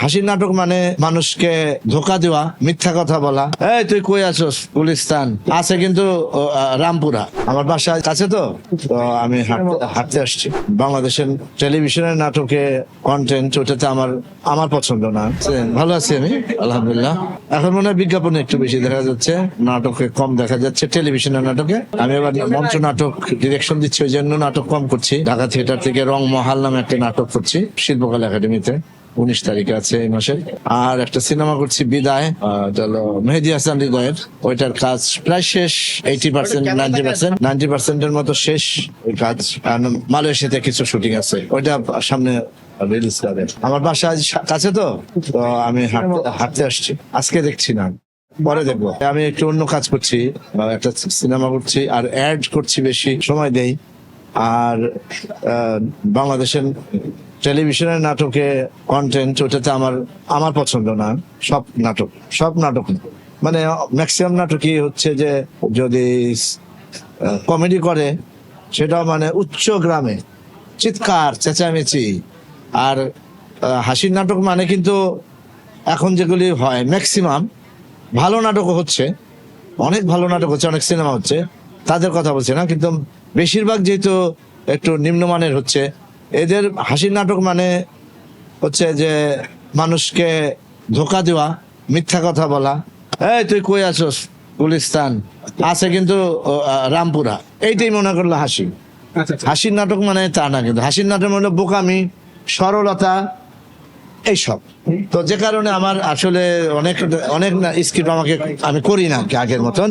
হাসির নাটক মানে মানুষকে ধোকা দেওয়া, মিথ্যা কথা বলা। এই তুই কই আছোস? গুলিস্তান আছে কিন্তু রামপুরা। আমার বাসার কাছে তো আমি হাঁটতে আসছি। বাংলাদেশের টেলিভিশনের নাটকে কন্টেন্ট ওটাতে আমার পছন্দ না। ভালো আছি আমি, আলহামদুলিল্লাহ। এখন মনে হয় বিজ্ঞাপনে একটু বেশি দেখা যাচ্ছে, নাটকে কম দেখা যাচ্ছে। টেলিভিশনের নাটকে আমি এবার মঞ্চ নাটক ডিরেকশন দিচ্ছি, ওই জন্য নাটক কম করছি। ঢাকা থিয়েটার থেকে রং মহাল নামে একটা নাটক করছি শিল্পকলা একাডেমিতে, 19 তারিখে আছে এই মাসের। আর একটা সিনেমা করছি বিদায়, মেহেদী হাসান হৃদয়ের। ওইটার কাজ প্রায় শেষ, 80%, 90% মতো শেষ ওই কাজ। মালয়েশিয়াতে কিছু শুটিং আছে, ওইটা সামনে রিলিজ হবে। আমার বাসা কাছে তো আমি হাঁটতে আসছি। আজকে দেখছি না, পরে দেখবো। আমি একটু অন্য কাজ করছি, একটা সিনেমা করছি আর অ্যাড করছি, বেশি সময় দেই। আর বাংলাদেশের টেলিভিশনের নাটকে কন্টেন্ট ওটাতে আমার পছন্দ না। সব নাটক না, মানে ম্যাক্সিমাম নাটকই হচ্ছে যে যদি কমেডি করে সেটা মানে উচ্চ গ্রামে চিৎকার চেঁচামেচি। আর হাসির নাটক মানে কিন্তু এখন যেগুলি হয় ম্যাক্সিমাম ভালো নাটকও হচ্ছে, অনেক ভালো নাটক হচ্ছে, অনেক সিনেমা হচ্ছে, তাদের কথা বলছে না, কিন্তু বেশিরভাগ যেহেতু একটু নিম্নমানের হচ্ছে। এদের হাসির নাটক মানে হচ্ছে যে মানুষকে ধোকা দেওয়া, মিথ্যা কথা বলা। এই তুই কই আছোস? গুলিস্তান আছে কিন্তু রামপুরা। এইটাই মনে করলো হাসি। হাসির নাটক মানে তা না, কিন্তু হাসির নাটক মানে বোকামি, সরলতা, এইসব। তো যে কারণে আমার আসলে অনেক স্ক্রিপ্ট আমি করি না আগের মতন।